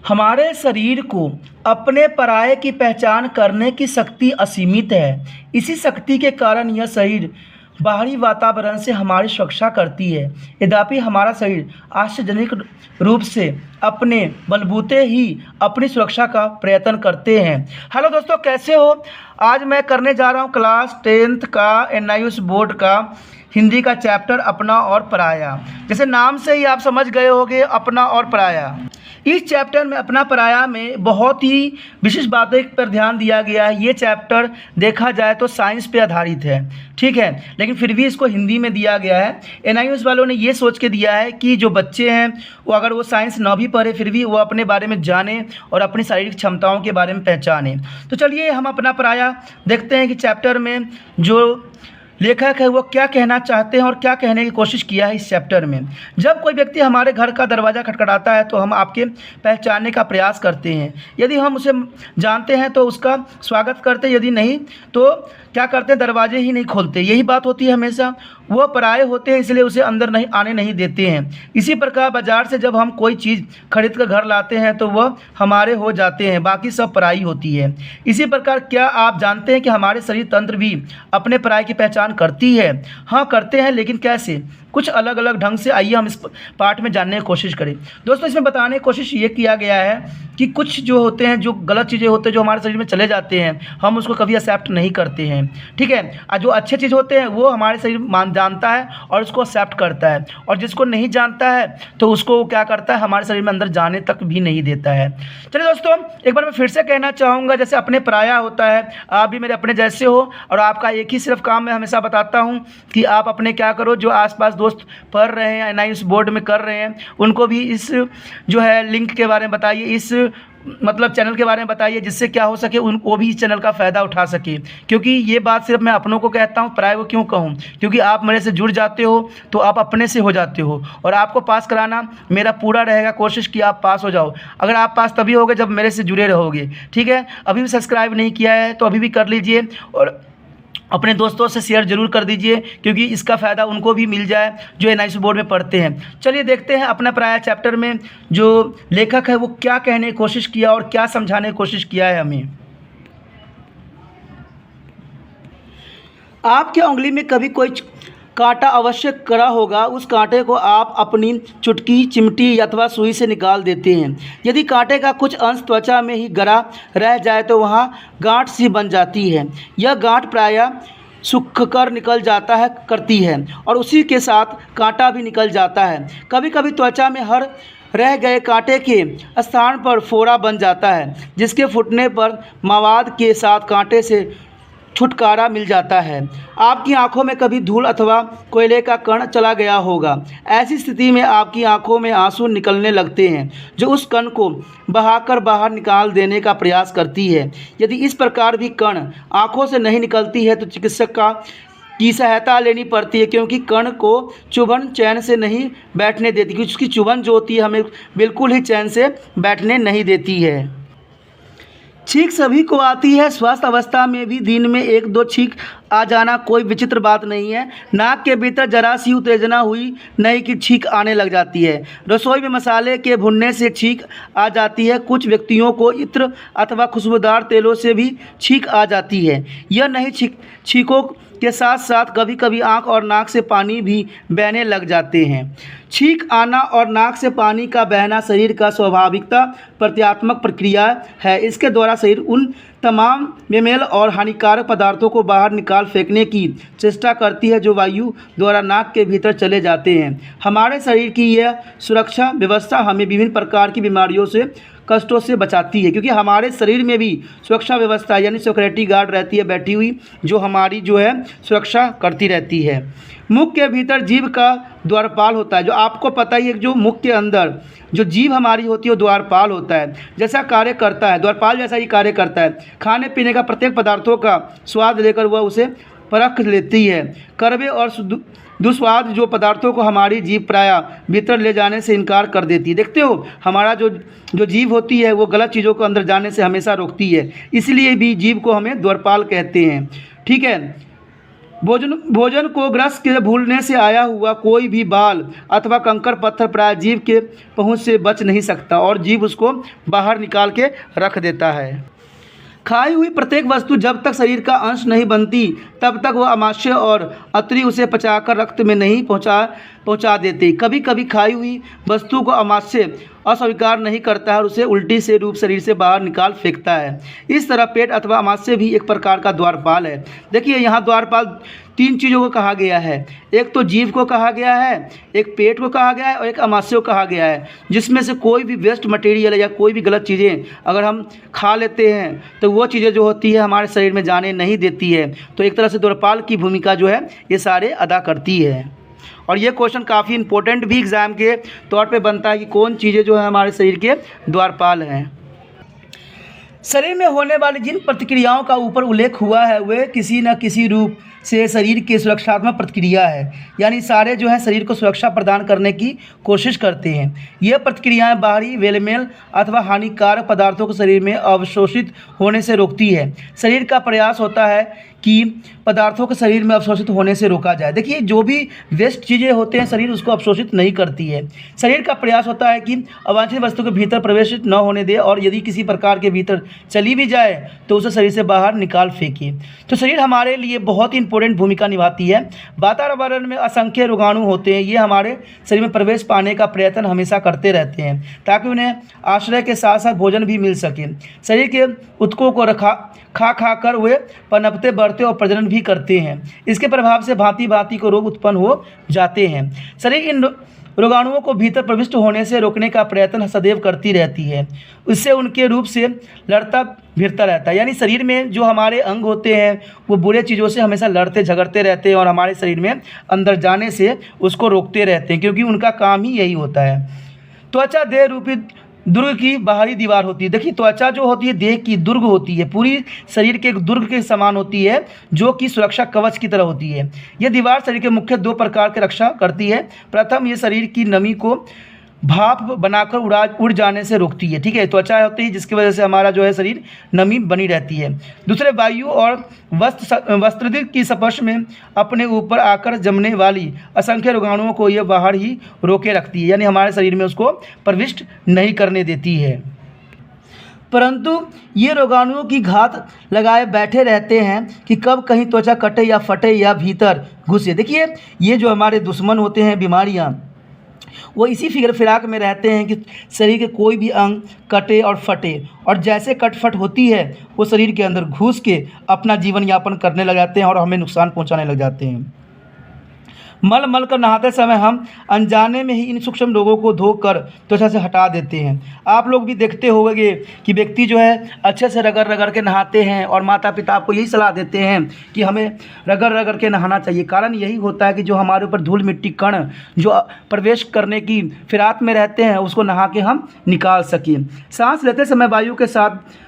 हमारे शरीर को अपने पराये की पहचान करने की शक्ति असीमित है। इसी शक्ति के कारण यह शरीर बाहरी वातावरण से हमारी सुरक्षा करती है। यद्यपि हमारा शरीर आश्चर्यजनक रूप से अपने बलबूते ही अपनी सुरक्षा का प्रयत्न करते हैं। हेलो दोस्तों, कैसे हो? आज मैं करने जा रहा हूँ क्लास 10th का NIOS बोर्ड का हिंदी का चैप्टर अपना और पराया। जैसे नाम से ही आप समझ गए होंगे, अपना और पराया। इस चैप्टर में अपना पराया में बहुत ही विशिष्ट बातों पर ध्यान दिया गया है। ये चैप्टर देखा जाए तो साइंस पे आधारित है, ठीक है, लेकिन फिर भी इसको हिंदी में दिया गया है। NIOS वालों ने ये सोच के दिया है कि जो बच्चे हैं वो अगर वो साइंस ना भी पढ़े फिर भी वो अपने बारे में जाने और अपनी शारीरिक क्षमताओं के बारे में पहचाने। तो चलिए हम अपना पराया देखते हैं कि चैप्टर में जो लेखक है वो क्या कहना चाहते हैं और क्या कहने की कोशिश किया है इस चैप्टर में। जब कोई व्यक्ति हमारे घर का दरवाज़ा खटखटाता है तो हम आपके पहचानने का प्रयास करते हैं। यदि हम उसे जानते हैं तो उसका स्वागत करते हैं, यदि नहीं तो क्या करते हैं, दरवाजे ही नहीं खोलते। यही बात होती है हमेशा। वो पराये होते हैं इसलिए उसे अंदर नहीं आने नहीं देते हैं। इसी प्रकार बाज़ार से जब हम कोई चीज़ खरीद कर घर लाते हैं तो वह हमारे हो जाते हैं, बाकी सब पराई होती है। इसी प्रकार क्या आप जानते हैं कि हमारे शरीर तंत्र भी अपने पराये की पहचान करती है? हाँ, करते हैं, लेकिन कैसे? कुछ अलग अलग ढंग से। आइए हम इस पार्ट में जानने की कोशिश करें। दोस्तों, इसमें बताने की कोशिश ये किया गया है कि कुछ जो होते हैं, जो गलत चीज़ें होते हैं जो हमारे शरीर में चले जाते हैं, हम उसको कभी एक्सेप्ट नहीं करते हैं, ठीक है। और जो अच्छे चीज़ होते हैं वो हमारे शरीर जानता है और उसको एक्सेप्ट करता है, और जिसको नहीं जानता है तो उसको क्या करता है, हमारे शरीर में अंदर जाने तक भी नहीं देता है। चलिए दोस्तों, एक बार मैं फिर से कहना चाहूँगा, जैसे अपने पराया होता है, आप भी मेरे अपने जैसे हो, और आपका एक ही सिर्फ काम मैं हमेशा बताता हूँ कि आप अपने क्या करो, जो आसपास दोस्त पढ़ रहे हैं NIOS बोर्ड में कर रहे हैं उनको भी इस जो है लिंक के बारे में बताइए, इस मतलब चैनल के बारे में बताइए, जिससे क्या हो सके वो भी इस चैनल का फ़ायदा उठा सके। क्योंकि ये बात सिर्फ मैं अपनों को कहता हूँ, पराये को क्यों कहूँ? क्योंकि आप मेरे से जुड़ जाते हो तो आप अपने से हो जाते हो, और आपको पास कराना मेरा पूरा रहेगा कोशिश कि आप पास हो जाओ। अगर आप पास तभी होगे जब मेरे से जुड़े रहोगे, ठीक है। अभी भी सब्सक्राइब नहीं किया है तो अभी भी कर लीजिए, और अपने दोस्तों से शेयर ज़रूर कर दीजिए, क्योंकि इसका फ़ायदा उनको भी मिल जाए जो NIOS बोर्ड में पढ़ते हैं। चलिए देखते हैं अपना पराया चैप्टर में जो लेखक है वो क्या कहने की कोशिश किया और क्या समझाने की कोशिश किया है हमें। आपके उंगली में कभी कोई कांटा अवश्य करा होगा। उस कांटे को आप अपनी चुटकी, चिमटी अथवा सुई से निकाल देते हैं। यदि कांटे का कुछ अंश त्वचा में ही गरा रह जाए तो वहाँ गांठ सी बन जाती है। यह गांठ प्रायः सूखकर निकल जाता है करती है, और उसी के साथ कांटा भी निकल जाता है। कभी कभी त्वचा में हर रह गए कांटे के स्थान पर फोड़ा बन जाता है, जिसके फूटने पर मवाद के साथ कांटे से छुटकारा मिल जाता है। आपकी आंखों में कभी धूल अथवा कोयले का कण चला गया होगा। ऐसी स्थिति में आपकी आंखों में आंसू निकलने लगते हैं, जो उस कण को बहाकर बाहर निकाल देने का प्रयास करती है। यदि इस प्रकार भी कण आंखों से नहीं निकलती है तो चिकित्सक की सहायता लेनी पड़ती है, क्योंकि कण को चुभन चैन से नहीं बैठने देती, क्योंकि उसकी चुभन जो होती है हमें बिल्कुल ही चैन से बैठने नहीं देती है। छींक सभी को आती है। स्वस्थ अवस्था में भी दिन में 1-2 छींक आ जाना कोई विचित्र बात नहीं है। नाक के भीतर जरा सी उत्तेजना हुई नहीं कि छींक आने लग जाती है। रसोई में मसाले के भुनने से छींक आ जाती है। कुछ व्यक्तियों को इत्र अथवा खुशबूदार तेलों से भी छींक आ जाती है। यह नहीं छींकों के साथ साथ कभी कभी आँख और नाक से पानी भी बहने लग जाते हैं। छींक आना और नाक से पानी का बहना शरीर का स्वाभाविकता प्रत्यात्मक प्रक्रिया है। इसके द्वारा शरीर उन तमाम बेमेल और हानिकारक पदार्थों को बाहर निकाल फेंकने की चेष्टा करती है जो वायु द्वारा नाक के भीतर चले जाते हैं। हमारे शरीर की यह सुरक्षा व्यवस्था हमें विभिन्न प्रकार की बीमारियों से, कष्टों से बचाती है, क्योंकि हमारे शरीर में भी सुरक्षा व्यवस्था यानी सिक्योरिटी गार्ड रहती है बैठी हुई, जो हमारी जो है सुरक्षा करती रहती है। मुख के भीतर जीभ का द्वारपाल होता है। जो आपको पता ही है, जो मुख के अंदर जो जीभ हमारी होती है वो द्वारपाल होता है, जैसा कार्य करता है, द्वारपाल जैसा ही कार्य करता है। खाने पीने का प्रत्येक पदार्थों का स्वाद लेकर वह उसे परख लेती है। कड़वे और दुस्वाद जो पदार्थों को हमारी जीभ प्रायः भीतर ले जाने से इनकार कर देती है। देखते हो, हमारा जो जीभ होती है वो गलत चीज़ों को अंदर जाने से हमेशा रोकती है, इसलिए भी जीभ को हमें द्वारपाल कहते हैं, ठीक है। भोजन भोजन को ग्रस के भूलने से आया हुआ कोई भी बाल अथवा कंकड़ पत्थर प्राय जीव के पहुँच से बच नहीं सकता और जीव उसको बाहर निकाल के रख देता है। खाई हुई प्रत्येक वस्तु जब तक शरीर का अंश नहीं बनती तब तक वह आमाशय और अतरी उसे पचाकर रक्त में नहीं पहुंचा देते। कभी कभी खाई हुई वस्तु को आमाशय अस्वीकार नहीं करता है और उसे उल्टी से रूप शरीर से बाहर निकाल फेंकता है। इस तरह पेट अथवा आमाशय भी एक प्रकार का द्वारपाल है। देखिए यहाँ द्वारपाल तीन चीज़ों को कहा गया है, एक तो जीव को कहा गया है, एक पेट को कहा गया है और एक आमाशय को कहा गया है, जिसमें से कोई भी वेस्ट मटेरियल या कोई भी गलत चीज़ें अगर हम खा लेते हैं तो वो चीज़ें जो होती है हमारे शरीर में जाने नहीं देती है। तो एक तरह से द्वारपाल की भूमिका जो है ये सारे अदा करती है। और ये क्वेश्चन काफ़ी इंपॉर्टेंट भी एग्ज़ाम के तौर पे बनता है कि कौन चीज़ें जो है हमारे शरीर के द्वारपाल हैं। शरीर में होने वाली जिन प्रतिक्रियाओं का ऊपर उल्लेख हुआ है वे किसी न किसी रूप से शरीर की सुरक्षात्मक प्रतिक्रिया है, यानी सारे जो है शरीर को सुरक्षा प्रदान करने की कोशिश करते हैं। ये प्रतिक्रियाएं बाहरी वेलमेल अथवा हानिकारक पदार्थों को शरीर में अवशोषित होने से रोकती है। शरीर का प्रयास होता है कि पदार्थों को शरीर में अवशोषित होने से रोका जाए। देखिए जो भी वेस्ट चीज़ें होते हैं शरीर उसको अवशोषित नहीं करती है। शरीर का प्रयास होता है कि अवांछित वस्तु के भीतर प्रवेश न होने दे और यदि किसी प्रकार के भीतर चली भी जाए तो उसे शरीर से बाहर निकाल फेंके। तो शरीर हमारे लिए बहुत ही इंपॉर्टेंट भूमिका निभाती है। वातावरण में असंख्य रोगाणु होते हैं, ये हमारे शरीर में प्रवेश पाने का प्रयत्न हमेशा करते रहते हैं ताकि उन्हें आश्रय के साथ साथ भोजन भी मिल सके। शरीर के ऊतकों को खा कर वे पनपते बढ़ते और प्रजनन भी करते हैं। इसके प्रभाव से भांति भांति को रोग उत्पन्न हो जाते हैं। शरीर इन रोगाणुओं को भीतर प्रविष्ट होने से रोकने का प्रयत्न सदैव करती रहती है, उससे उनके रूप से लड़ता भिड़ता रहता है। यानी शरीर में जो हमारे अंग होते हैं वो बुरे चीज़ों से हमेशा लड़ते झगड़ते रहते हैं और हमारे शरीर में अंदर जाने से उसको रोकते रहते हैं, क्योंकि उनका काम ही यही होता है। त्वचा देह रूपी दुर्ग की बाहरी दीवार होती है। देखिए त्वचा जो होती है देह की दुर्ग होती है, पूरी शरीर के एक दुर्ग के समान होती है जो कि सुरक्षा कवच की तरह होती है। यह दीवार शरीर के मुख्य दो प्रकार की रक्षा करती है। प्रथम ये शरीर की नमी को भाप बनाकर उड़ जाने से रोकती है। ठीक है, त्वचा होती है जिसकी वजह से हमारा जो है शरीर नमी बनी रहती है। दूसरे वायु और वस्त्र की स्पर्श में अपने ऊपर आकर जमने वाली असंख्य रोगाणुओं को यह बाहर ही रोके रखती है, यानी हमारे शरीर में उसको प्रविष्ट नहीं करने देती है। परंतु ये रोगाणुओं की घात लगाए बैठे रहते हैं कि कब कहीं त्वचा कटे या फटे या भीतर घुसे। देखिए ये जो हमारे दुश्मन होते हैं बीमारियाँ वो इसी फिराक में रहते हैं कि शरीर के कोई भी अंग कटे और फटे, और जैसे कटफट होती है वो शरीर के अंदर घुस के अपना जीवन यापन करने लग जाते हैं और हमें नुकसान पहुंचाने लग जाते हैं। मल कर नहाते समय हम अनजाने में ही इन सूक्ष्म रोगों को धोकर त्वचा से हटा देते हैं। आप लोग भी देखते होंगे कि व्यक्ति जो है अच्छे से रगड़ के नहाते हैं और माता पिता आपको यही सलाह देते हैं कि हमें रगड़ के नहाना चाहिए। कारण यही होता है कि जो हमारे ऊपर धूल मिट्टी कण जो प्रवेश करने की फिराक में रहते हैं उसको नहा के हम निकाल सकें। सांस लेते समय वायु के साथ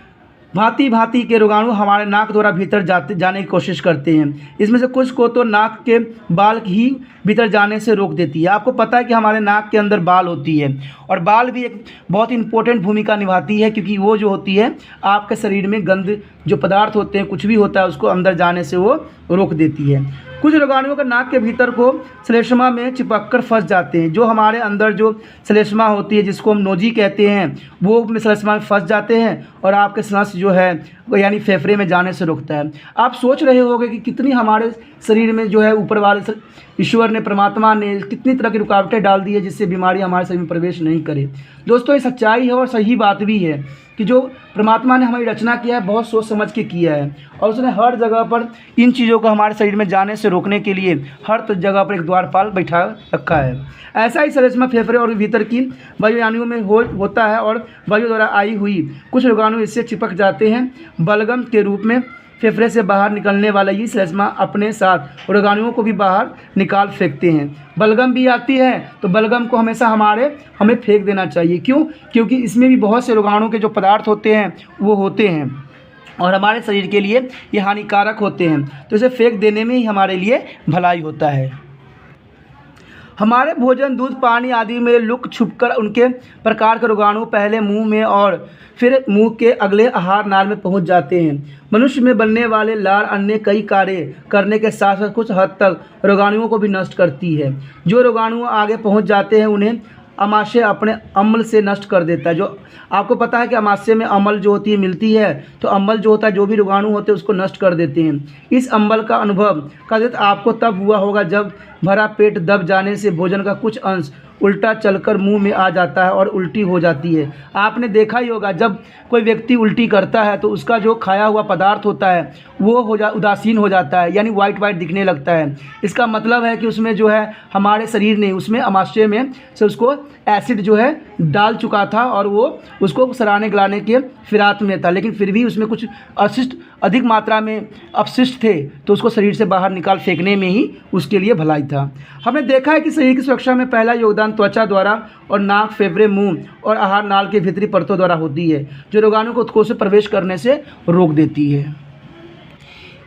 भांति भांति के रोगाणु हमारे नाक द्वारा भीतर जाने की कोशिश करते हैं। इसमें से कुछ को तो नाक के बाल ही भीतर जाने से रोक देती है। आपको पता है कि हमारे नाक के अंदर बाल होती है और बाल भी एक बहुत इंपॉर्टेंट भूमिका निभाती है, क्योंकि वो जो होती है आपके शरीर में गंद जो पदार्थ होते हैं कुछ भी होता है उसको अंदर जाने से वो रोक देती है। कुछ रोगाणुओं का नाक के भीतर को श्लेष्मा में चिपक कर फंस जाते हैं। जो हमारे अंदर जो श्लेष्मा होती है जिसको हम नोजी कहते हैं वो श्लेष्मा में फंस जाते हैं और आपके सांस जो है वो यानी फेफड़े में जाने से रोकता है। आप सोच रहे होंगे कि कितनी हमारे शरीर में जो है ऊपर वाले ईश्वर ने परमात्मा ने कितनी तरह की रुकावटें डाल दी है जिससे बीमारी हमारे शरीर में प्रवेश नहीं करे। दोस्तों ये सच्चाई है और सही बात भी है कि जो परमात्मा ने हमारी रचना किया है बहुत सोच समझ के किया है और उसने हर जगह पर इन चीज़ों को हमारे शरीर में जाने से रोकने के लिए हर जगह पर एक द्वारपाल बैठा रखा है। ऐसा ही श्लेष्मा फेफड़े और भीतर की वायुयानियों में होता है और वायु द्वारा आई हुई कुछ रोगाणु इससे चिपक जाते हैं। बलगम के रूप में फेफड़े से बाहर निकलने वाला ये श्लेष्मा अपने साथ रोगाणुओं को भी बाहर निकाल फेंकते हैं। बलगम भी आती है तो बलगम को हमेशा हमें फेंक देना चाहिए। क्यों? क्योंकि इसमें भी बहुत से रोगाणु के जो पदार्थ होते हैं वो होते हैं और हमारे शरीर के लिए ये हानिकारक होते हैं, तो इसे फेंक देने में ही हमारे लिए भलाई होता है। हमारे भोजन, दूध, पानी आदि में लुक छुपकर उनके प्रकार के रोगाणु पहले मुंह में और फिर मुंह के अगले आहार नाल में पहुंच जाते हैं। मनुष्य में बनने वाले लार अन्य कई कार्य करने के साथ साथ कुछ हद तक रोगाणुओं को भी नष्ट करती है। जो रोगाणु आगे पहुंच जाते हैं उन्हें अमाशय अपने अम्ल से नष्ट कर देता है। जो आपको पता है कि अमाशय में अम्ल जो होती है मिलती है, तो अम्ल जो होता है जो भी रोगाणु होते हैं उसको नष्ट कर देते हैं। इस अम्ल का अनुभव कदाचित आपको तब हुआ होगा जब भरा पेट दब जाने से भोजन का कुछ अंश उल्टा चलकर मुंह में आ जाता है और उल्टी हो जाती है। आपने देखा ही होगा जब कोई व्यक्ति उल्टी करता है तो उसका जो खाया हुआ पदार्थ होता है वो उदासीन हो जाता है, यानी वाइट वाइट दिखने लगता है। इसका मतलब है कि उसमें जो है हमारे शरीर ने उसमें अमाशय में से उसको एसिड जो है डाल चुका था और वो उसको सराहने गलाने के फिराक में था, लेकिन फिर भी उसमें कुछ अवशिष्ट अधिक मात्रा में अपशिष्ट थे, तो उसको शरीर से बाहर निकाल फेंकने में ही उसके लिए भलाई था। हमने देखा है कि शरीर की सुरक्षा में पहला योगदान त्वचा द्वारा और नाक, फेफड़े, मुंह और आहार नाल के भीतरी परतों द्वारा होती है, जो रोगाणु को उत्कोच से प्रवेश करने से रोक देती है।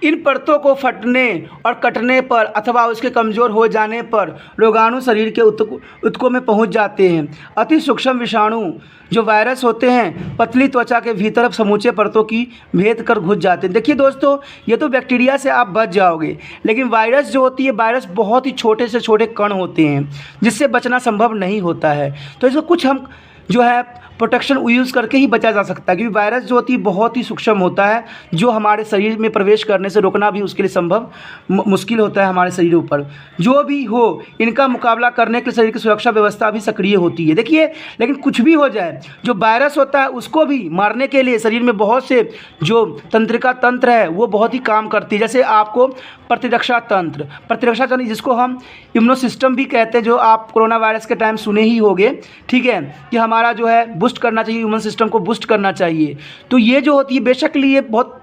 इन परतों को फटने और कटने पर अथवा उसके कमज़ोर हो जाने पर रोगाणु शरीर के ऊतकों में पहुंच जाते हैं। अति सूक्ष्म विषाणु जो वायरस होते हैं पतली त्वचा के भीतर समूचे परतों की भेद कर घुस जाते हैं। देखिए दोस्तों, ये तो बैक्टीरिया से आप बच जाओगे, लेकिन वायरस जो होती है, वायरस बहुत ही छोटे से छोटे कण होते हैं जिससे बचना संभव नहीं होता है। तो इसको कुछ हम जो है प्रोटेक्शन यूज़ करके ही बचा जा सकता है, क्योंकि वायरस जो होती है बहुत ही सूक्ष्म होता है, जो हमारे शरीर में प्रवेश करने से रोकना भी उसके लिए संभव मुश्किल होता है हमारे शरीरों पर। जो भी हो, इनका मुकाबला करने के लिए शरीर की सुरक्षा व्यवस्था भी सक्रिय होती है। देखिए, लेकिन कुछ भी हो जाए, जो वायरस होता है उसको भी मारने के लिए शरीर में बहुत से जो तंत्रिका तंत्र है वो बहुत ही काम करती है। जैसे आपको प्रतिरक्षा तंत्र जिसको हम इम्यूनो सिस्टम भी कहते हैं, जो आप कोरोना वायरस के टाइम सुने ही होंगे, ठीक है, कि हमारा जो है बूस्ट करना चाहिए, ह्यूमन सिस्टम को बूस्ट करना चाहिए। तो ये जो होती है, बेशक ये बहुत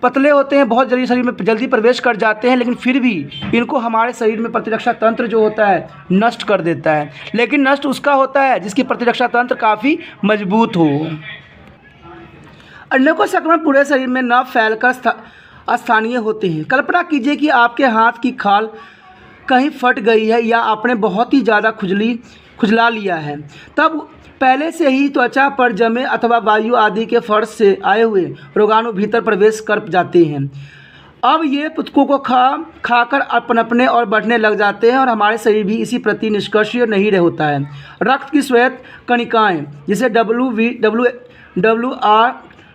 पतले होते हैं, बहुत जल्दी शरीर में जल्दी प्रवेश कर जाते हैं, लेकिन फिर भी इनको हमारे शरीर में प्रतिरक्षा तंत्र जो होता है नष्ट कर देता है। लेकिन नष्ट उसका होता है जिसकी प्रतिरक्षा तंत्र काफ़ी मजबूत हो। अन्य को संक्रमण पूरे शरीर में न फैलकर स्थानीय होते हैं। कल्पना कीजिए कि आपके हाथ की खाल कहीं फट गई है या आपने बहुत ही ज़्यादा खुजला लिया है, तब पहले से ही त्वचा पर जमे अथवा वायु आदि के फर्श से आए हुए रोगाणु भीतर प्रवेश कर जाते हैं। अब ये ऊतकों को खाकर पनपने और बढ़ने लग जाते हैं और हमारे शरीर भी इसी प्रति निष्क्रिय नहीं रह होता है। रक्त की श्वेत कणिकाएँ, जिसे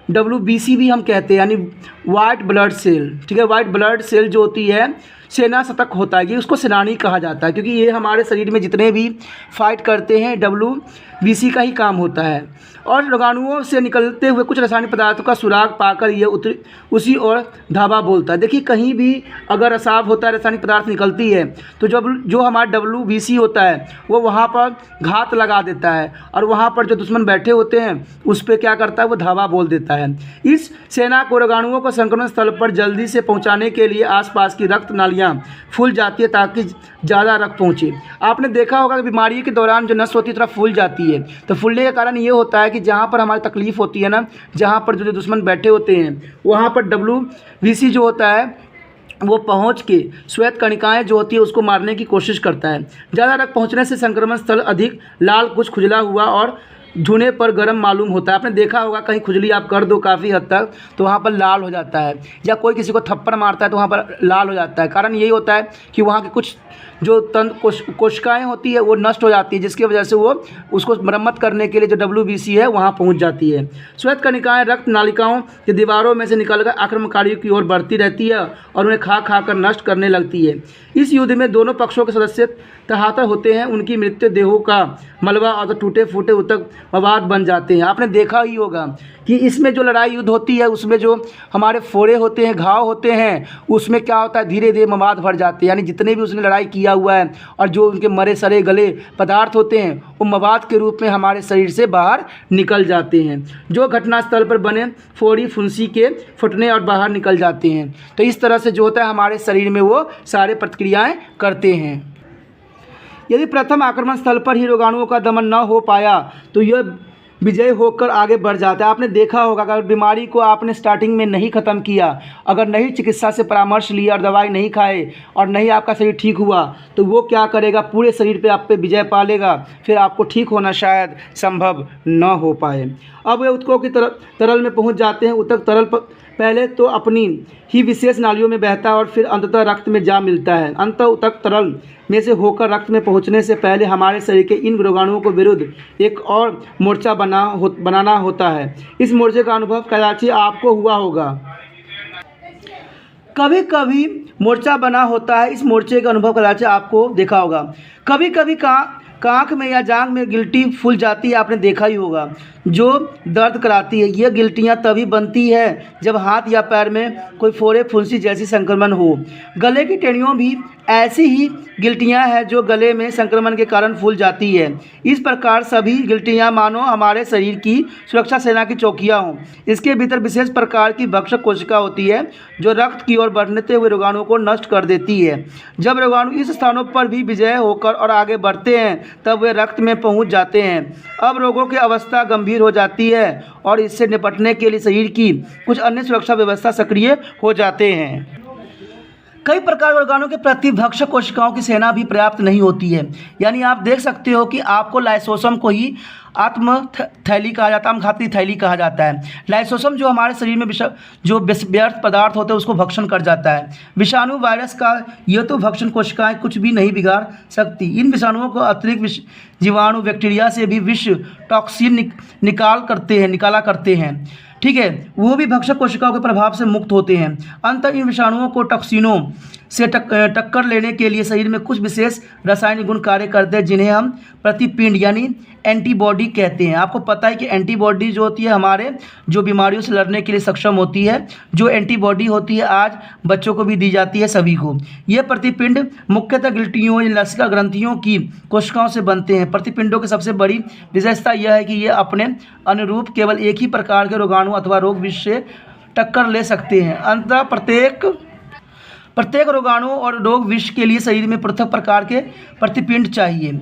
WBC भी हम कहते हैं, यानी वाइट ब्लड सेल, ठीक है, वाइट ब्लड सेल जो होती है सेना शतक होता है, ये उसको सेनानी कहा जाता है, क्योंकि ये हमारे शरीर में जितने भी फाइट करते हैं WBC का ही काम होता है। और रोगाणुओं से निकलते हुए कुछ रासायनिक पदार्थों का सुराग पाकर ये उसी ओर धावा बोलता है। देखिए, कहीं भी अगर रिसाव होता है, रासायनिक पदार्थ निकलती है, तो जो हमारा WBC होता है वो वहाँ पर घात लगा देता है और वहाँ पर जो दुश्मन बैठे होते हैं उस पर क्या करता है, वो धावा बोल देता है। इस सेना को रोगाणुओं को संक्रमण स्थल पर जल्दी से पहुँचाने के लिए आसपास की रक्त नालियाँ फूल जाती है ताकि ज़्यादा रक्त पहुँचे। आपने देखा होगा कि बीमारी के दौरान जो नस होती है थोड़ा फूल जाती है, तो फूलने का कारण ये होता है कि जहाँ पर हमारी तकलीफ़ होती है ना, जहाँ पर जो दुश्मन बैठे होते हैं वहाँ पर WBC जो होता है वो पहुँच के श्वेत कणिकाएँ जो होती है उसको मारने की कोशिश करता है। ज़्यादा रक्त पहुँचने से संक्रमण स्थल अधिक लाल, कुछ खुजला हुआ और धुने पर गर्म मालूम होता है। आपने देखा होगा कहीं खुजली आप कर दो काफ़ी हद तक तो वहाँ पर लाल हो जाता है, या कोई किसी को थप्पड़ मारता है तो वहाँ पर लाल हो जाता है। कारण यही होता है कि वहाँ के कुछ जो कोशिकाएँ होती है वो नष्ट हो जाती है, जिसकी वजह से वो उसको मरम्मत करने के लिए जो WBC है वहाँ पहुँच जाती है। श्वेत कणिकाएँ रक्त नालिकाओं की दीवारों में से निकलकर आक्रमणकारियों की ओर बढ़ती रहती है और उन्हें खा कर नष्ट करने लगती है। इस युद्ध में दोनों पक्षों के सदस्य तहातर होते हैं, उनकी मृत्यु देहों का मलबा और टूटे फूटे ऊतक मवाद बन जाते हैं। आपने देखा ही होगा कि इसमें जो लड़ाई युद्ध होती है उसमें जो हमारे फोड़े होते हैं, घाव होते हैं, उसमें क्या होता है, धीरे धीरे मवाद भर जाते हैं, यानी जितने भी उसने लड़ाई किया हुआ है और जो उनके मरे सड़े गले पदार्थ होते हैं वो मवाद के रूप में हमारे शरीर से बाहर निकल जाते हैं, जो घटनास्थल पर बने फोड़ी फुंसी के फुटने और बाहर निकल जाते हैं। तो इस तरह से जो होता है हमारे शरीर में वो सारे प्रतिक्रियाएँ करते हैं। यदि प्रथम आक्रमण स्थल पर ही रोगाणुओं का दमन न हो पाया तो यह विजयी होकर आगे बढ़ जाता है। आपने देखा होगा, अगर बीमारी को आपने स्टार्टिंग में नहीं ख़त्म किया, अगर नहीं चिकित्सा से परामर्श लिया और दवाई नहीं खाए और नहीं आपका शरीर ठीक हुआ, तो वो क्या करेगा, पूरे शरीर पे आप पे विजय पा लेगा, फिर आपको ठीक होना शायद संभव न हो पाए। अब वे ऊतकों की तरल में पहुंच जाते हैं। ऊतक तरल पहले तो अपनी ही विशेष नालियों में बहता है और फिर अंततः रक्त में जा मिलता है। अंततः ऊतक तरल में से होकर रक्त में पहुंचने से पहले हमारे शरीर के इन रोगाणुओं को विरुद्ध एक और मोर्चा बनाना होता है। इस मोर्चे का अनुभव कदाचित आपको हुआ होगा। कभी कभी मोर्चा बना होता है। इस मोर्चे का अनुभव कदाचित आपको देखा होगा। कभी कभी कांख में या जांघ में गिल्टी फूल जाती है, आपने देखा ही होगा, जो दर्द कराती है। ये गिल्टियाँ तभी बनती है जब हाथ या पैर में कोई फोड़े फुंसी जैसी संक्रमण हो। गले की टेनियों भी ऐसी ही गिल्टियाँ हैं जो गले में संक्रमण के कारण फूल जाती है। इस प्रकार सभी गिल्टियाँ मानो हमारे शरीर की सुरक्षा सेना की चौकियाँ हों। इसके भीतर विशेष प्रकार की भक्षक कोशिका होती है जो रक्त की ओर बढ़ते हुए रोगाणुओं को नष्ट कर देती है। जब रोगाणु इस स्थानों पर भी विजय होकर और आगे बढ़ते हैं, तब वे रक्त में पहुंच जाते हैं। अब रोगों की अवस्था गंभीर हो जाती है और इससे निपटने के लिए शरीर की कुछ अन्य सुरक्षा व्यवस्था सक्रिय हो जाते हैं। कई प्रकार के रोगाणुओं के प्रति भक्षक कोशिकाओं की सेना भी पर्याप्त नहीं होती है। यानी आप देख सकते हो कि आपको लाइसोसोम को ही आत्मथैली कहा जाता है, आत्मघाती थैली कहा जाता है। लाइसोसोम जो हमारे शरीर में जो व्यर्थ पदार्थ होते हैं उसको भक्षण कर जाता है। विषाणु वायरस का यह तो भक्षण कोशिकाएं कुछ भी नहीं बिगाड़ सकती। इन विषाणुओं को अतिरिक्त जीवाणु बैक्टीरिया से भी विष टॉक्सिन निकाला करते हैं। ठीक है, वो भी भक्षक कोशिकाओं के प्रभाव से मुक्त होते हैं। अंततः इन विषाणुओं को टॉक्सिनों से टक्कर लेने के लिए शरीर में कुछ विशेष रासायनिक गुण कार्य करते हैं, जिन्हें हम प्रतिपिंड यानी एंटीबॉडी कहते हैं। आपको पता है कि एंटीबॉडी जो होती है हमारे जो बीमारियों से लड़ने के लिए सक्षम होती है। जो एंटीबॉडी होती है आज बच्चों को भी दी जाती है, सभी को। ये प्रतिपिंड मुख्यतः गिल्टियों या लसिका ग्रंथियों की कोशिकाओं से बनते हैं। प्रतिपिंडों की सबसे बड़ी विशेषता यह है कि ये अपने अनुरूप केवल एक ही प्रकार के रोगाणु अथवा रोग विष से टक्कर ले सकते हैं। अंततः प्रत्येक रोगाणु और रोग विष के लिए शरीर में पृथक प्रकार के प्रतिपिंड चाहिए।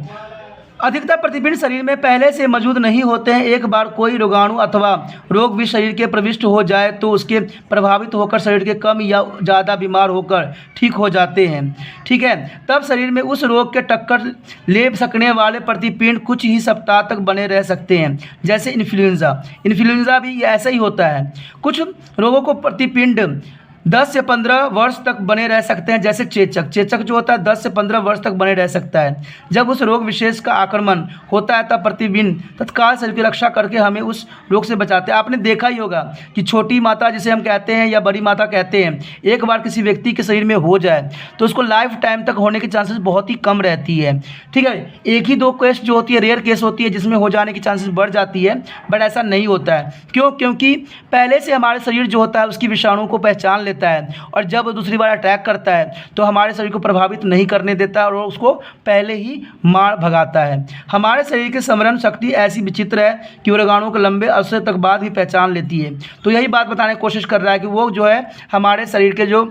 अधिकतर प्रतिपिंड शरीर में पहले से मौजूद नहीं होते हैं। एक बार कोई रोगाणु अथवा रोग विष शरीर के प्रविष्ट हो जाए तो उसके प्रभावित होकर शरीर के कम या ज़्यादा बीमार होकर ठीक हो जाते हैं। ठीक है, तब शरीर में उस रोग के टक्कर ले सकने वाले प्रतिपिंड कुछ ही सप्ताह तक बने रह सकते हैं। जैसे इन्फ्लुएंजा भी ऐसा ही होता है। कुछ रोगों को प्रतिपिंड 10 से 15 वर्ष तक बने रह सकते हैं। जैसे चेचक जो होता है 10 से 15 वर्ष तक बने रह सकता है। जब उस रोग विशेष का आक्रमण होता है तब प्रतिपिंड तत्काल शरीर की रक्षा करके हमें उस रोग से बचाते हैं। आपने देखा ही होगा कि छोटी माता जिसे हम कहते हैं या बड़ी माता कहते हैं, एक बार किसी व्यक्ति के शरीर में हो जाए तो उसको लाइफ टाइम तक होने की चांसेस बहुत ही कम रहती है। ठीक है, एक ही दो केस जो होती है, रेयर केस होती है जिसमें हो जाने की चांसेस बढ़ जाती है, बट ऐसा नहीं होता है। क्योंकि पहले से हमारे शरीर जो होता है उसकी विषाणु को पहचान लेता है और जब वो दूसरी बार अटैक करता है तो हमारे शरीर को प्रभावित नहीं करने देता और उसको पहले ही मार भगाता है। हमारे शरीर की समरण शक्ति ऐसी विचित्र है कि वो रोगाणुओं को लंबे अरसे तक बाद ही पहचान लेती है। तो यही बात बताने की कोशिश कर रहा है कि वो जो है हमारे शरीर के जो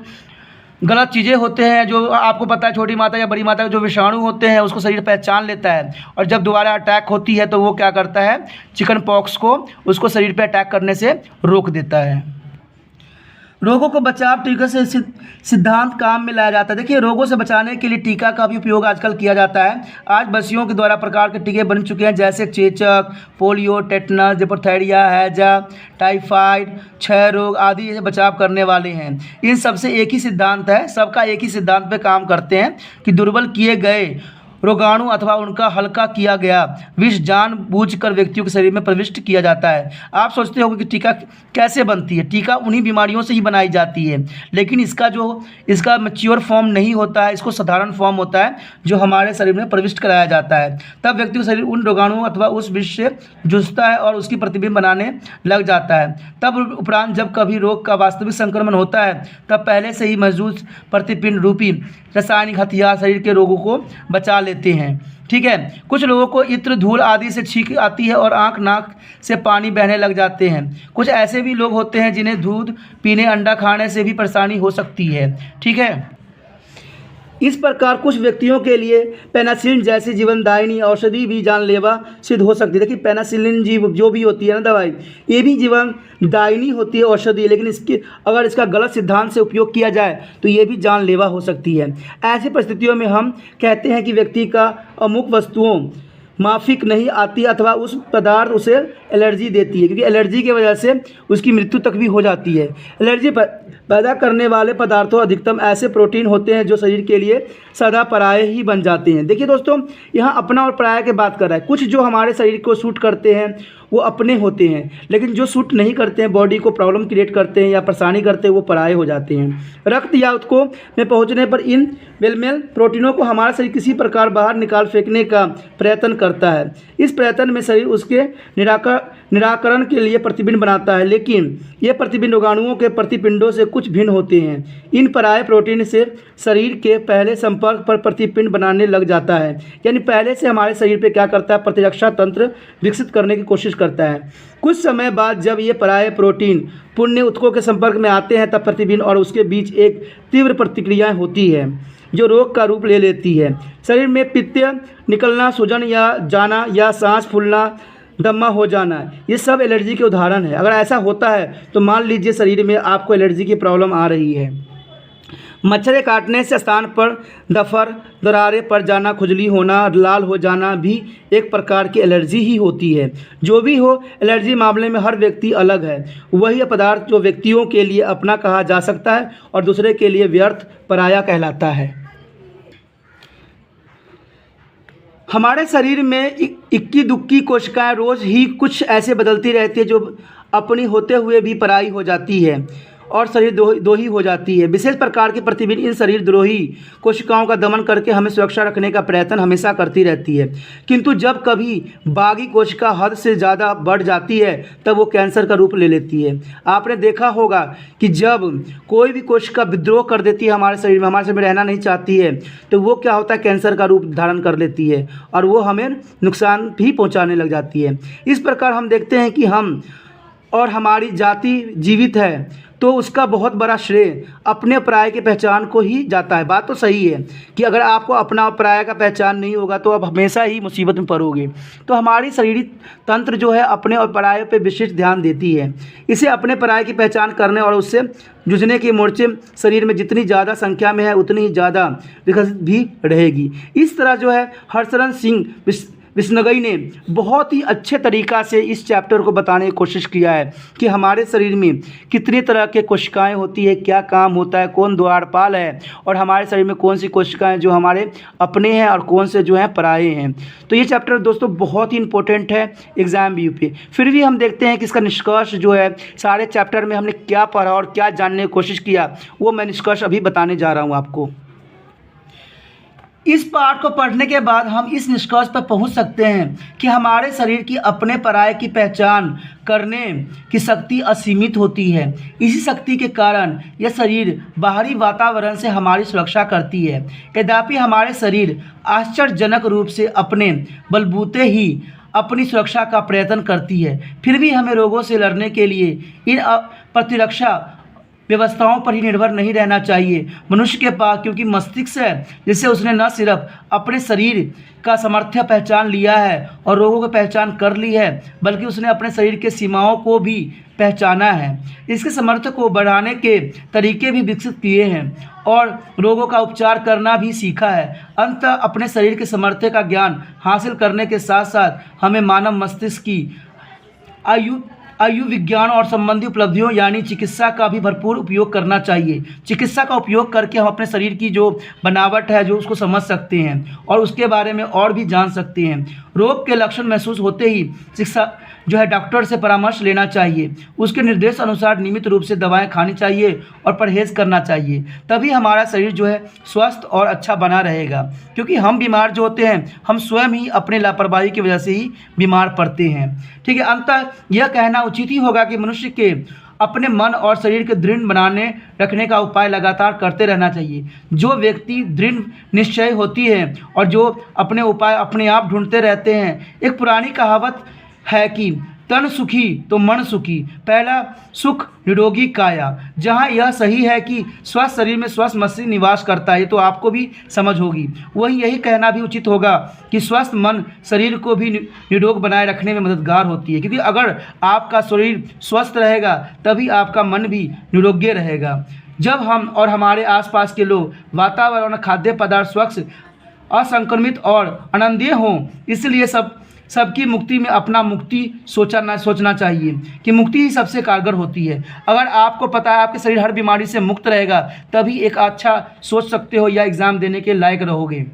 गलत चीज़ें होते हैं, जो आपको पता है छोटी माता या बड़ी माता के जो विषाणु होते हैं उसको शरीर पहचान लेता है और जब दोबारा अटैक होती है तो वो क्या करता है, चिकन पॉक्स को उसको शरीर पर अटैक करने से रोक देता है। रोगों को बचाव टीका से सिद्धांत काम में लाया जाता है। देखिए, रोगों से बचाने के लिए टीका का भी उपयोग आजकल किया जाता है। आज बच्चियों के द्वारा प्रकार के टीके बन चुके हैं, जैसे चेचक, पोलियो, टेटनस, डिप्थीरिया, हैजा, टाइफाइड, क्षय रोग आदि से बचाव करने वाले हैं। इन सबसे एक ही सिद्धांत है, सबका एक ही सिद्धांत पे काम करते हैं कि दुर्बल किए गए रोगाणु अथवा उनका हल्का किया गया विष जानबूझकर व्यक्तियों के शरीर में प्रविष्ट किया जाता है। आप सोचते होंगे कि टीका कैसे बनती है। टीका उन्हीं बीमारियों से ही बनाई जाती है, लेकिन इसका मैच्योर फॉर्म नहीं होता है, इसको साधारण फॉर्म होता है जो हमारे शरीर में प्रविष्ट कराया जाता है। तब व्यक्ति का शरीर उन रोगाणुओं अथवा उस विष से जूझता है और उसकी प्रतिबिंब बनाने लग जाता है। तब उपरांत जब कभी रोग का वास्तविक संक्रमण होता है तब पहले से ही मौजूद प्रतिपिंड रूपी रासायनिक हथियार शरीर के रोगों को बचा लेते हैं। ठीक है, कुछ लोगों को इत्र, धूल आदि से छींक आती है और आंख नाक से पानी बहने लग जाते हैं। कुछ ऐसे भी लोग होते हैं जिन्हें दूध पीने, अंडा खाने से भी परेशानी हो सकती है। ठीक है, इस प्रकार कुछ व्यक्तियों के लिए पेनिसिलिन जैसी जीवनदायिनी औषधि भी जानलेवा सिद्ध हो सकती है। देखिए पेनिसिलिन जो भी होती है ना दवाई, ये भी जीवनदायिनी होती है औषधि, लेकिन अगर इसका गलत सिद्धांत से उपयोग किया जाए तो ये भी जानलेवा हो सकती है। ऐसी परिस्थितियों में हम कहते हैं कि व्यक्ति का अमुक वस्तुओं माफिक नहीं आती अथवा उस पदार्थ उसे एलर्जी देती है, क्योंकि एलर्जी की वजह से उसकी मृत्यु तक भी हो जाती है। एलर्जी पैदा करने वाले पदार्थों अधिकतम ऐसे प्रोटीन होते हैं जो शरीर के लिए सदा पराये ही बन जाते हैं। देखिए दोस्तों, यहाँ अपना और पराया की बात कर रहा है। कुछ जो हमारे शरीर को सूट करते हैं वो अपने होते हैं, लेकिन जो सूट नहीं करते हैं, बॉडी को प्रॉब्लम क्रिएट करते हैं या परेशानी करते हैं, वो पराये हो जाते हैं। रक्त या उत्कों में पहुंचने पर इन बेलमेल प्रोटीनों को हमारा शरीर किसी प्रकार बाहर निकाल फेंकने का प्रयत्न करता है। इस प्रयत्न में शरीर उसके निराकरण के लिए प्रतिपिंड बनाता है, लेकिन ये प्रतिपिंड रोगाणुओं के प्रतिपिंडों से कुछ भिन्न होते हैं। इन पराये प्रोटीन से शरीर के पहले संपर्क पर प्रतिपिंड बनाने लग जाता है, यानी पहले से हमारे शरीर पे क्या करता है, प्रतिरक्षा तंत्र विकसित करने की कोशिश करता है। कुछ समय बाद जब ये पराये प्रोटीन पुण्य उत्कों के संपर्क में आते हैं, तब प्रतिपिंड और उसके बीच एक तीव्र प्रतिक्रिया होती है जो रोग का रूप ले लेती है। शरीर में पित्त निकलना, सूजन या जाना या सांस फूलना, दमा हो जाना, ये सब एलर्जी के उदाहरण है। अगर ऐसा होता है तो मान लीजिए शरीर में आपको एलर्जी की प्रॉब्लम आ रही है। मच्छर काटने से स्थान पर दफर, दरारें पड़ जाना, खुजली होना, लाल हो जाना भी एक प्रकार की एलर्जी ही होती है। जो भी हो, एलर्जी मामले में हर व्यक्ति अलग है। वही पदार्थ जो व्यक्तियों के लिए अपना कहा जा सकता है और दूसरे के लिए व्यर्थ पराया कहलाता है। हमारे शरीर में इक्की दुक्की कोशिकाएं रोज़ ही कुछ ऐसे बदलती रहती है जो अपनी होते हुए भी पराई हो जाती है और शरीर दोही हो जाती है। विशेष प्रकार की प्रतिबिंब इन शरीर द्रोही कोशिकाओं का दमन करके हमें सुरक्षा रखने का प्रयत्न हमेशा करती रहती है, किंतु जब कभी बागी कोशिका हद से ज़्यादा बढ़ जाती है तब वो कैंसर का रूप ले लेती है। आपने देखा होगा कि जब कोई भी कोशिका विद्रोह कर देती है हमारे शरीर में, हमारे शरीर में रहना नहीं चाहती है, तो वो क्या होता है, कैंसर का रूप धारण कर लेती है और वो हमें नुकसान भी पहुँचाने लग जाती है। इस प्रकार हम देखते हैं कि हम और हमारी जाति जीवित है तो उसका बहुत बड़ा श्रेय अपने पराये की पहचान को ही जाता है। बात तो सही है कि अगर आपको अपना और पराया का पहचान नहीं होगा तो आप हमेशा ही मुसीबत में पड़ोगे। तो हमारी शारीरिक तंत्र जो है अपने और पराये पे विशेष ध्यान देती है। इसे अपने पराये की पहचान करने और उससे जूझने के मोर्चे शरीर में जितनी ज़्यादा संख्या में है उतनी ही ज़्यादा विकसित भी रहेगी। इस तरह जो है हर्षरन सिंह विश्नगई ने बहुत ही अच्छे तरीक़ा से इस चैप्टर को बताने की कोशिश किया है कि हमारे शरीर में कितनी तरह के कोशिकाएं होती है, क्या काम होता है, कौन द्वारपाल है और हमारे शरीर में कौन सी कोशिकाएं जो हमारे अपने हैं और कौन से जो हैं पराये हैं। तो ये चैप्टर दोस्तों बहुत ही इंपॉर्टेंट है एग्ज़ाम व्यू पे। फिर भी हम देखते हैं कि इसका निष्कर्ष जो है सारे चैप्टर में हमने क्या पढ़ा और क्या जानने की कोशिश किया, वो मैं निष्कर्ष अभी बताने जा रहा हूँ आपको। इस पाठ को पढ़ने के बाद हम इस निष्कर्ष पर पहुंच सकते हैं कि हमारे शरीर की अपने पराये की पहचान करने की शक्ति असीमित होती है। इसी शक्ति के कारण यह शरीर बाहरी वातावरण से हमारी सुरक्षा करती है। यद्यपि हमारे शरीर आश्चर्यजनक रूप से अपने बलबूते ही अपनी सुरक्षा का प्रयत्न करती है, फिर भी हमें रोगों से लड़ने के लिए इन प्रतिरक्षा व्यवस्थाओं पर ही निर्भर नहीं रहना चाहिए। मनुष्य के पास क्योंकि मस्तिष्क है जिससे उसने न सिर्फ अपने शरीर का सामर्थ्य पहचान लिया है और रोगों की पहचान कर ली है, बल्कि उसने अपने शरीर के सीमाओं को भी पहचाना है, इसके सामर्थ्य को बढ़ाने के तरीके भी विकसित किए हैं और रोगों का उपचार करना भी सीखा है। अंततः अपने शरीर के सामर्थ्य का ज्ञान हासिल करने के साथ साथ हमें मानव मस्तिष्क की आयु विज्ञान और संबंधी उपलब्धियों यानी चिकित्सा का भी भरपूर उपयोग करना चाहिए। चिकित्सा का उपयोग करके हम अपने शरीर की जो बनावट है जो उसको समझ सकते हैं और उसके बारे में और भी जान सकते हैं। रोग के लक्षण महसूस होते ही चिकित्सा जो है डॉक्टर से परामर्श लेना चाहिए, उसके निर्देश अनुसार नियमित रूप से दवाएं खानी चाहिए और परहेज़ करना चाहिए, तभी हमारा शरीर जो है स्वस्थ और अच्छा बना रहेगा। क्योंकि हम बीमार जो होते हैं हम स्वयं ही अपने लापरवाही की वजह से ही बीमार पड़ते हैं। ठीक है, अंततः यह कहना उचित ही होगा कि मनुष्य के अपने मन और शरीर के दृढ़ बनाने रखने का उपाय लगातार करते रहना चाहिए। जो व्यक्ति दृढ़ निश्चय होती है और जो अपने उपाय अपने आप ढूंढते रहते हैं। एक पुरानी कहावत है कि तन सुखी तो मन सुखी। पहला, सुख निरोगी काया। जहाँ यह सही है कि स्वस्थ शरीर में स्वस्थ मस्तिष्क निवास करता है, ये तो आपको भी समझ होगी। वहीं यही कहना भी उचित होगा कि स्वस्थ मन शरीर को भी निरोग बनाए रखने में मददगार होती है, क्योंकि अगर आपका शरीर स्वस्थ रहेगा तभी आपका मन भी निरोग्य रहेगा। जब हम और हमारे आसपास के लोग, वातावरण और खाद्य पदार्थ स्वच्छ, असंक्रमित और आनंदीय हों, इसलिए सबकी मुक्ति में अपना मुक्ति सोचना चाहिए कि मुक्ति ही सबसे कारगर होती है। अगर आपको पता है आपके शरीर हर बीमारी से मुक्त रहेगा, तभी एक अच्छा सोच सकते हो या एग्ज़ाम देने के लायक रहोगे।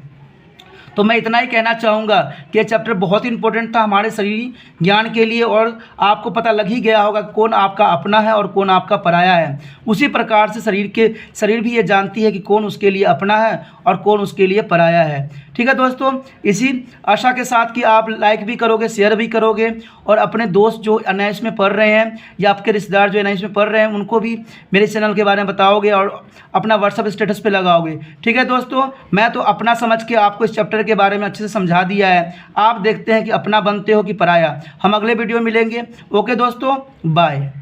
तो मैं इतना ही कहना चाहूँगा कि ये चैप्टर बहुत ही इंपॉर्टेंट था हमारे शरीर ज्ञान के लिए, और आपको पता लग ही गया होगा कौन आपका अपना है और कौन आपका पराया है। उसी प्रकार से शरीर भी ये जानती है कि कौन उसके लिए अपना है और कौन उसके लिए पराया है। ठीक है दोस्तों, इसी आशा के साथ कि आप लाइक भी करोगे, शेयर भी करोगे, और अपने दोस्त जो एनआईएस में पढ़ रहे हैं या आपके रिश्तेदार जो एनआईएस में पढ़ रहे हैं उनको भी मेरे चैनल के बारे में बताओगे और अपना व्हाट्सएप स्टेटस पे लगाओगे। ठीक है दोस्तों, मैं तो अपना समझ के आपको इस चैप्टर के बारे में अच्छे से समझा दिया है। आप देखते हैं कि अपना बनते हो कि पराया। हम अगले वीडियो में मिलेंगे। ओके दोस्तों, बाय।